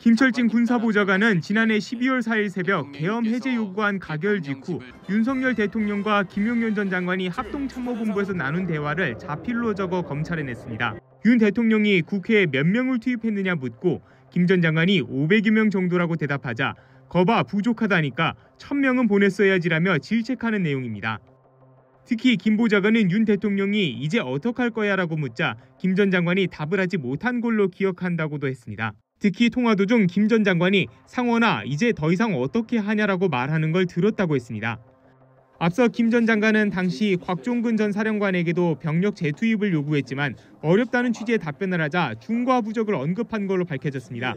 김철진 군사보좌관은 지난해 12월 4일 새벽 계엄 해제 요구안 가결 직후 윤석열 대통령과 김용현 전 장관이 합동참모본부에서 나눈 대화를 자필로 적어 검찰에 냈습니다. 윤 대통령이 국회에 몇 명을 투입했느냐 묻고 김 전 장관이 500여 명 정도라고 대답하자 거봐 부족하다니까 1000명은 보냈어야지라며 질책하는 내용입니다. 특히 김 보좌관은 윤 대통령이 이제 어떡할 거야라고 묻자 김 전 장관이 답을 하지 못한 걸로 기억한다고도 했습니다. 특히 통화 도중 김 전 장관이 상원아 이제 더 이상 어떻게 하냐라고 말하는 걸 들었다고 했습니다. 앞서 김 전 장관은 당시 곽종근 전 사령관에게도 병력 재투입을 요구했지만 어렵다는 취지의 답변을 하자 중과부적을 언급한 걸로 밝혀졌습니다.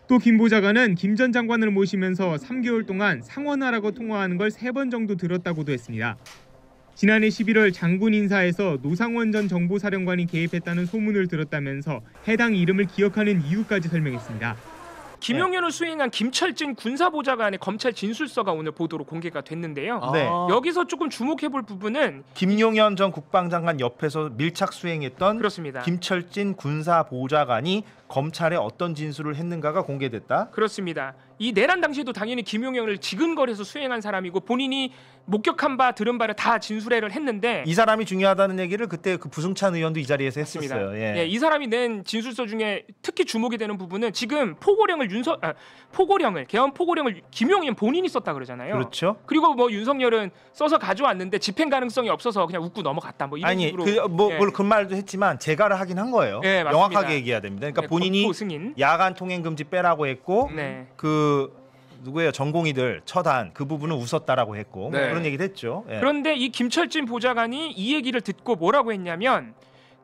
또 김 보좌관은 김 전 장관을 모시면서 3개월 동안 상원하라고 통화하는 걸 3번 정도 들었다고도 했습니다. 지난해 11월 장군 인사에서 노상원 전 정보사령관이 개입했다는 소문을 들었다면서 해당 이름을 기억하는 이유까지 설명했습니다. 김용현을 수행한 김철진 군사보좌관의 검찰 진술서가 오늘 보도로 공개가 됐는데요. 네. 여기서 조금 주목해볼 부분은 김용현 전 국방장관 옆에서 밀착 수행했던 그렇습니다. 김철진 군사보좌관이 검찰에 어떤 진술을 했는가가 공개됐다. 그렇습니다. 이 내란 당시에도 당연히 김용현을 지근거리에서 수행한 사람이고 본인이 목격한 바 들은 바를 다 진술을 했는데 이 사람이 중요하다는 얘기를 그때 그 부승찬 의원도 이 자리에서 맞습니다. 했었어요. 예. 이 사람이 낸 진술서 중에 특히 주목이 되는 부분은 지금 계엄 포고령을 김용현 본인이 썼다 그러잖아요. 그렇죠. 그리고 뭐 윤석열은 써서 가져왔는데 집행 가능성이 없어서 그냥 웃고 넘어갔다. 뭐 이런 아니 식으로 그 말도 했지만 재가를 하긴 한 거예요. 네, 맞습니다. 명확하게 얘기해야 됩니다. 그러니까 본인이 승인. 야간 통행 금지 빼라고 했고 네. 그 누구예요? 전공의들 처단 그 부분은 웃었다라고 했고 네. 그런 얘기도 했죠. 예. 그런데 이 김철진 보좌관이 이 얘기를 듣고 뭐라고 했냐면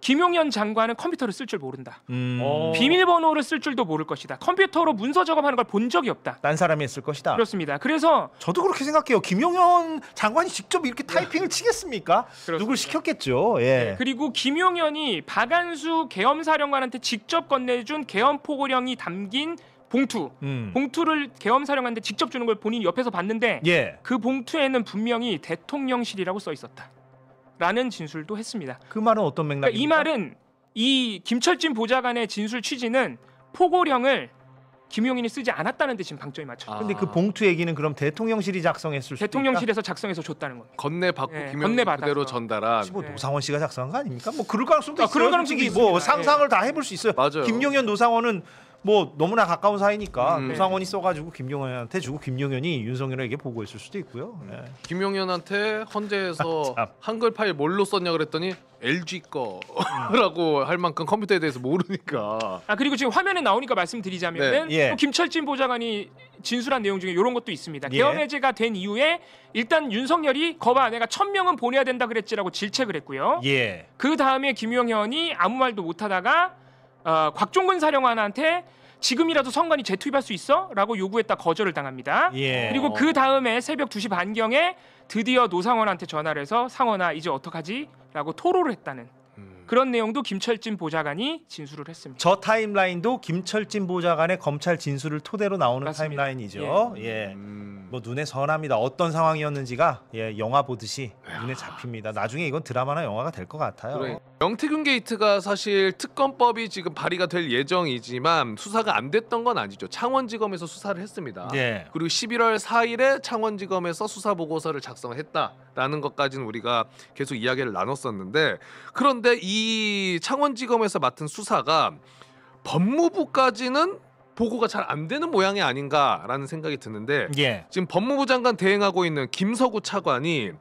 김용현 장관은 컴퓨터를 쓸 줄 모른다. 비밀번호를 쓸 줄도 모를 것이다. 컴퓨터로 문서 작업하는 걸 본 적이 없다. 딴 사람이 했을 것이다. 그렇습니다. 그래서 저도 그렇게 생각해요. 김용현 장관이 직접 이렇게 타이핑을 치겠습니까? 그렇습니다. 누굴 시켰겠죠. 예. 그리고 김용현이 박안수 계엄사령관한테 직접 건네준 계엄포고령이 담긴 봉투를 계엄사령관한테 직접 주는 걸 본인이 옆에서 봤는데 예. 그 봉투에는 분명히 대통령실이라고 써 있었다. 라는 진술도 했습니다. 그 말은 어떤 맥락입니까? 그러니까 이 말은 이 김철진 보좌관의 진술 취지는 포고령을 김용현이 쓰지 않았다는 데 지금 방점이 맞춰요. 근데 그 봉투 얘기는 그럼 대통령실이 작성했을 수도 대통령실에서 작성해서 줬다는 겁니다. 건네받고 네, 김용현 건네받아서. 그대로 전달한. 뭐 노상원 씨가 작성한 거 아닙니까? 뭐 그럴 가능성도 있어요. 그럴 가능성도 솔직히 있습니다. 뭐 상상을 다 해볼 수 있어요. 맞아요. 김용현 노상원은 뭐 너무나 가까운 사이니까 네. 노상원이 써가지고 김용현한테 주고 김용현이 윤석열에게 보고했을 수도 있고요. 네. 김용현한테 헌재에서 참. 한글 파일 뭘로 썼냐 그랬더니 LG 거라고 할 만큼 컴퓨터에 대해서 모르니까. 그리고 지금 화면에 나오니까 말씀드리자면은 네. 예. 또 김철진 보좌관이 진술한 내용 중에 이런 것도 있습니다. 예. 계엄 해제가 된 이후에 일단 윤석열이 거봐 내가 1000명은 보내야 된다 그랬지라고 질책을 했고요. 예. 그 다음에 김용현이 아무 말도 못하다가 곽종근 사령관한테 지금이라도 선관위 재투입할 수 있어? 라고 요구했다 거절을 당합니다. 예. 그리고 그 다음에 새벽 2시 반경에 드디어 노상원한테 전화를 해서 상원아 이제 어떡하지? 라고 토로를 했다는 그런 내용도 김철진 보좌관이 진술을 했습니다. 저 타임라인도 김철진 보좌관의 검찰 진술을 토대로 나오는 맞습니다. 타임라인이죠. 예. 뭐 눈에 선합니다. 어떤 상황이었는지가 영화 보듯이 눈에 잡힙니다. 나중에 이건 드라마나 영화가 될 것 같아요. 그래. 명태균 게이트가 사실 특검법이 지금 발의가 될 예정이지만 수사가 안 됐던 건 아니죠. 창원지검에서 수사를 했습니다. 예. 그리고 11월 4일에 창원지검에서 수사 보고서를 작성했다라는 것까지는 우리가 계속 이야기를 나눴었는데 그런데 이 창원지검에서 맡은 수사가 법무부까지는 보고가 잘 안 되는 모양이 아닌가라는 생각이 드는데 예. 지금 법무부 장관 대행하고 있는 김서구 차관이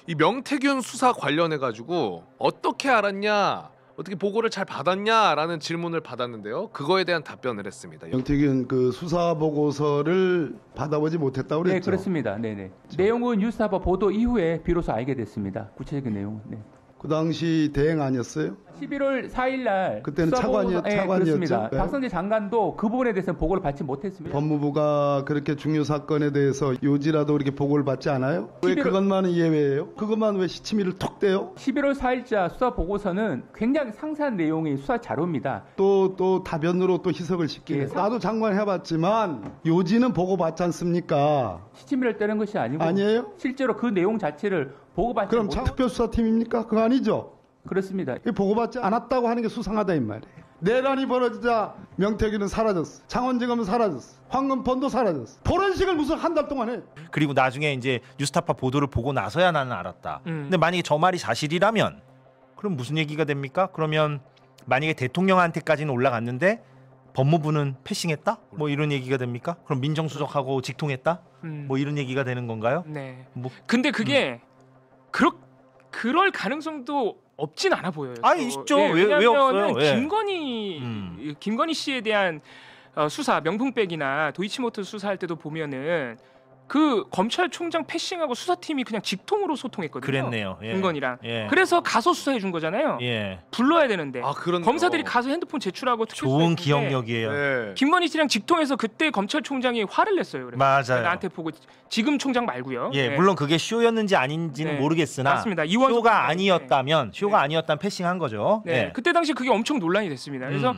이 명태균 수사 관련해 가지고 어떻게 알았냐, 어떻게 보고를 잘 받았냐라는 질문을 받았는데요. 그거에 대한 답변을 했습니다. 명태균 그 수사 보고서를 받아보지 못했다고 그랬죠? 네, 그렇습니다. 네네. 내용은 뉴스타파 보도 이후에 비로소 알게 됐습니다. 구체적인 내용은. 네. 그 당시 대행 아니었어요? 11월 4일 날 그때는 수사보고서- 네, 차관이었죠? 그렇습니다. 네. 박성재 장관도 그 부분에 대해서는 보고를 받지 못했습니다. 법무부가 그렇게 중요 사건에 대해서 요지라도 이렇게 보고를 받지 않아요? 왜 11월 그것만은 예외예요? 그것만 왜 시치미를 톡 떼요? 11월 4일자 수사 보고서는 굉장히 상세한 내용의 수사 자료입니다. 또 다변으로 또 희석을 시키네. 예, 나도 장관 해봤지만 요지는 보고 받지 않습니까? 시치미를 떼는 것이 아니고 아니에요? 실제로 그 내용 자체를 보고받지 그럼 못했 특별수사팀입니까? 그거 아니죠? 그렇습니다. 보고받지 않았다고 하는 게 수상하다 이 말이에요. 내란이 벌어지자 명태균은 사라졌어. 창원지검은 사라졌어. 황금폰도 사라졌어. 포렌식을 무슨 한 달 동안 해. 그리고 나중에 이제 뉴스타파 보도를 보고 나서야 나는 알았다. 근데 만약에 저 말이 사실이라면 그럼 무슨 얘기가 됩니까? 그러면 만약에 대통령한테까지는 올라갔는데 법무부는 패싱했다? 뭐 이런 얘기가 됩니까? 그럼 민정수석하고 직통했다? 뭐 이런 얘기가 되는 건가요? 네. 뭐 근데 그게 그럴 가능성도 없진 않아 보여요. 아니 있죠. 예, 왜 없어요? 예. 김건희 씨에 대한 수사 명품백이나 도이치모터 수사할 때도 보면은 그 검찰총장 패싱하고 수사팀이 그냥 직통으로 소통했거든요. 그랬네요. 예. 김건희랑. 예. 그래서 가서 수사해 준 거잖아요. 예. 불러야 되는데 그런데요. 검사들이 가서 핸드폰 제출하고 특별 좋은 수사했는데 기억력이에요. 네. 김건희 씨랑 직통해서 그때 검찰총장이 화를 냈어요. 그래서 맞아요. 나한테 보고 지금 총장 말고요. 예, 네. 물론 그게 쇼였는지 아닌지는 네. 모르겠으나 맞습니다. 이원석 쇼가 총장. 아니었다면 쇼가 아니었다면 패싱한 거죠. 네. 예. 그때 당시 그게 엄청 논란이 됐습니다. 그래서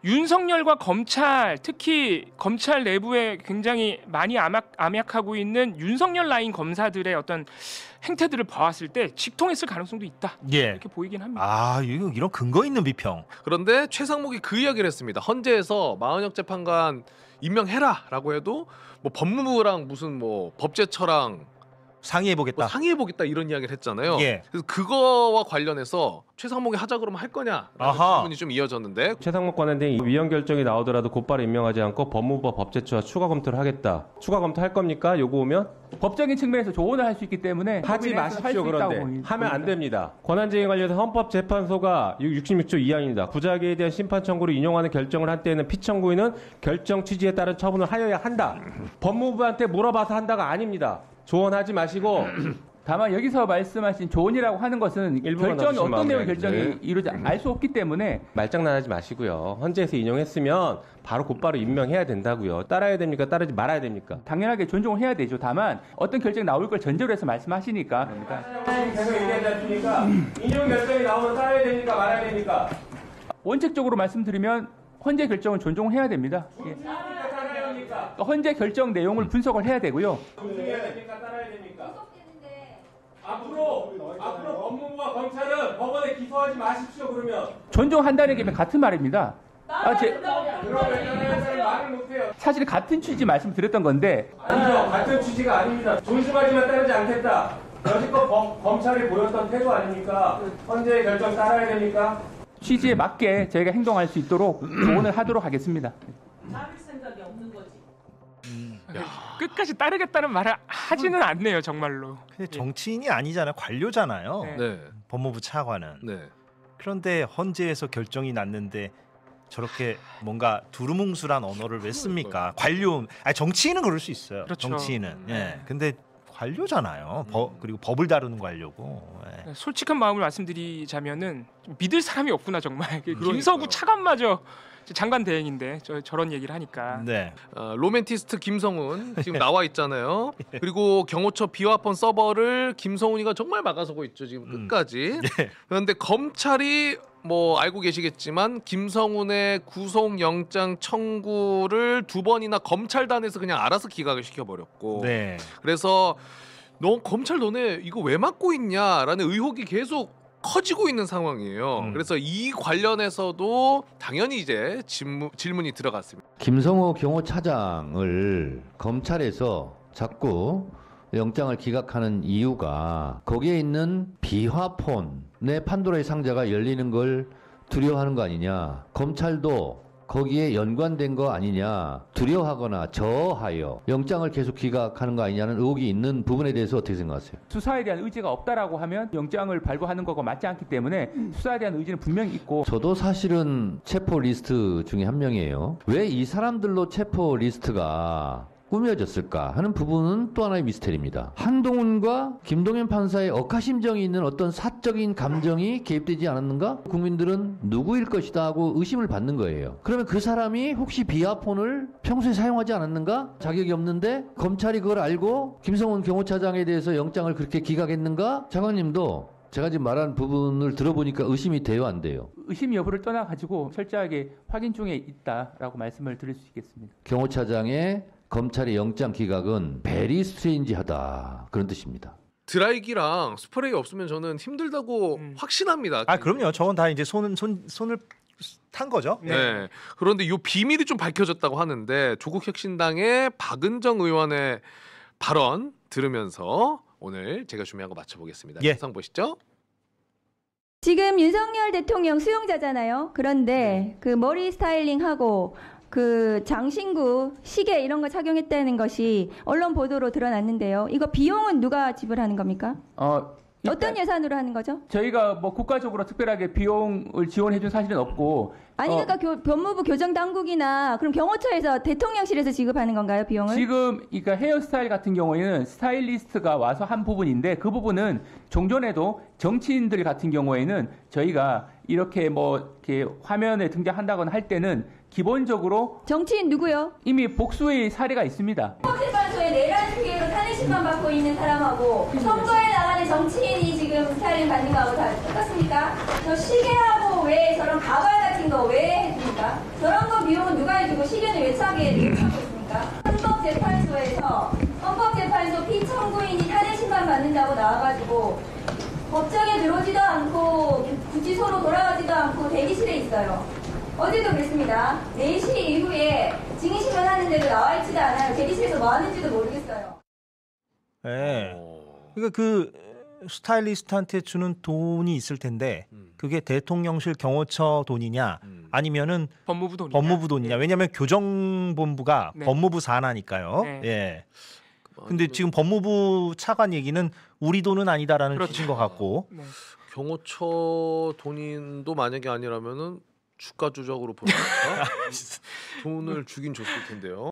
윤석열과 검찰, 특히 검찰 내부에 굉장히 많이 암약하고 있는 윤석열 라인 검사들의 어떤 행태들을 봐왔을 때 직통했을 가능성도 있다. 예. 이렇게 보이긴 합니다. 아, 이런 근거 있는 비평. 그런데 최상목이 그 이야기를 했습니다. 헌재에서 마은혁 재판관 임명해라라고 해도 뭐 법무부랑 무슨 뭐 법제처랑 상의해 보겠다. 뭐 상의해보겠다 이런 이야기를 했잖아요. 예. 그래서 그거와 관련해서 최상목이 하자 그러면 할 거냐라는 아하. 질문이 좀 이어졌는데 최상목 관한된 위헌 결정이 나오더라도 곧바로 임명하지 않고 법무부와 법제처와 추가 검토를 하겠다. 추가 검토할 겁니까? 요거 오면? 법적인 측면에서 조언을 할 수 있기 때문에 하지 할수 마십시오. 있다고 그런데 봅니다. 하면 안 됩니다. 권한쟁의 관련해서 헌법재판소가 66조 2항입니다. 부작위에 대한 심판 청구를 인용하는 결정을 한 때에는 피청구인은 결정 취지에 따른 처분을 하여야 한다. 법무부한테 물어봐서 한다가 아닙니다. 조언하지 마시고 다만 여기서 말씀하신 조언이라고 하는 것은 일부만 결정이 놔주시면 어떤 내용의 마무리하겠네. 결정이 이루어지 알 수 없기 때문에 말장난하지 마시고요. 헌재에서 인용했으면 바로 곧바로 임명해야 된다고요. 따라야 됩니까? 따르지 말아야 됩니까? 당연하게 존중을 해야 되죠. 다만 어떤 결정이 나올 걸 전제로 해서 말씀하시니까 계속 얘기하지 않습니까? 인용 결정이 나오면 따라야 됩니까? 말아야 됩니까? 원칙적으로 말씀드리면 헌재 결정은 존중을 해야 됩니다. 예. 헌재 결정 내용을 분석을 해야 되고요. 존중해야 됩니까? 따라야 됩니까? 앞으로 법무부와 검찰은 법원에 기소하지 마십시오. 그러면 존중한다는 게 같은 말입니다. 그러면 말을 못해요. 사실 같은 취지 말씀드렸던 건데 아니요, 같은 취지가 아닙니다. 존중하지만 따르지 않겠다. 여지껏 검찰이 보였던 태도 아닙니까? 헌재의 결정 따라야 됩니까? 취지에 맞게 저희가 행동할 수 있도록 조언을 하도록 하겠습니다. 따를 생각이 없는 거지. 끝까지 따르겠다는 말을 하지는 않네요, 정말로. 근데 정치인이 아니잖아요. 관료잖아요. 네. 네. 법무부 차관은. 네. 그런데 헌재에서 결정이 났는데 저렇게 뭔가 두루뭉술한 언어를 왜 씁니까? 관료, 정치인은 그럴 수 있어요. 그렇죠. 정치인은. 예. 근데 관료잖아요. 그리고 법을 다루는 관료고. 예. 솔직한 마음을 말씀드리자면은 좀 믿을 사람이 없구나 정말. 그러니까요. 김서구 차관마저 장관 대행인데 저런 얘기를 하니까. 네. 로맨티스트 김성훈 지금 나와 있잖아요. 그리고 경호처 비화폰 서버를 김성훈이가 정말 막아서고 있죠 지금 끝까지. 그런데 검찰이 뭐 알고 계시겠지만 김성훈의 구속영장 청구를 2번이나 검찰단에서 그냥 알아서 기각을 시켜버렸고. 네. 그래서 너 검찰 너네 이거 왜 막고 있냐라는 의혹이 계속 커지고 있는 상황이에요. 그래서 이 관련해서도 당연히 이제 질문이 들어갔습니다. 김성호 경호차장을 검찰에서 자꾸 영장을 기각하는 이유가 거기에 있는 비화폰의 판도라의 상자가 열리는 걸 두려워하는 거 아니냐. 검찰도 거기에 연관된 거 아니냐. 두려워하거나 저하여 영장을 계속 기각하는 거 아니냐는 의혹이 있는 부분에 대해서 어떻게 생각하세요? 수사에 대한 의지가 없다라고 하면 영장을 발부하는 거가 맞지 않기 때문에 수사에 대한 의지는 분명히 있고 저도 사실은 체포 리스트 중에 한 명이에요. 왜 이 사람들로 체포 리스트가 꾸며졌을까 하는 부분은 또 하나의 미스터리입니다. 한동훈과 김동연 판사의 억하심정이 있는 어떤 사적인 감정이 개입되지 않았는가? 국민들은 누구일 것이다 하고 의심을 받는 거예요. 그러면 그 사람이 혹시 비화폰을 평소에 사용하지 않았는가? 자격이 없는데 검찰이 그걸 알고 김성훈 경호차장에 대해서 영장을 그렇게 기각했는가? 장관님도 제가 지금 말한 부분을 들어보니까 의심이 돼요, 안 돼요? 의심 여부를 떠나가지고 철저하게 확인 중에 있다라고 말씀을 드릴 수 있겠습니다. 경호차장의 검찰의 영장 기각은 베리 스트레인지하다 그런 뜻입니다. 드라이기랑 스프레이 없으면 저는 힘들다고 확신합니다. 그럼요. 저건 다 이제 손을 탄 거죠. 네. 그런데 이 비밀이 좀 밝혀졌다고 하는데 조국혁신당의 박은정 의원의 발언 들으면서 오늘 제가 준비한 거 맞춰보겠습니다. 예. 영상 보시죠. 지금 윤석열 대통령 수용자잖아요. 그런데 그 머리 스타일링하고 그 장신구 시계 이런 거 착용했다는 것이 언론 보도로 드러났는데요. 이거 비용은 누가 지불하는 겁니까? 어떤 예산으로 하는 거죠? 저희가 뭐 국가적으로 특별하게 비용을 지원해준 사실은 없고. 아니 그러니까 법무부 교정당국이나 그럼 경호처에서 대통령실에서 지급하는 건가요, 비용을? 지금 그러니까 헤어스타일 같은 경우에는 스타일리스트가 와서 한 부분인데 그 부분은 종전에도 정치인들 같은 경우에는 저희가 이렇게 뭐 이렇게 화면에 등장한다거나 할 때는 기본적으로 정치인 누구요? 이미 복수의 사례가 있습니다. 헌법재판소에 내란 피해로 탄핵심판 받고 있는 사람하고 선거에 나가는 정치인이 지금 스타일링 받는 거하고 다 똑같습니까? 저 시계하고 왜 저런 가발 같은 거 왜 해줍니까? 저런 거 비용은 누가 해주고 시계는 왜 차게 있습니까? 헌법재판소 피청구인이 탄핵심판 받는다고 나와가지고 법정에 들어오지도 않고 구치소로 돌아가지도 않고 대기실에 있어요. 어제도 그랬습니다. 4시 이후에 증인신문 하는데도 나와 있지도 않아요. 대기실에서 뭐 하는지도 모르겠어요. 네. 그러니까 그 스타일리스트한테 주는 돈이 있을 텐데 그게 대통령실 경호처 돈이냐 아니면은 법무부 돈이냐. 왜냐하면 교정본부가 네. 법무부 산하니까요. 네. 예. 근데 지금 법무부 차관 얘기는 우리 돈은 아니다라는 그렇죠. 취지인 것 같고. 네. 경호처 돈인도 만약에 아니라면은 주가 조작으로 보니까 돈을 주긴 줬을 텐데요.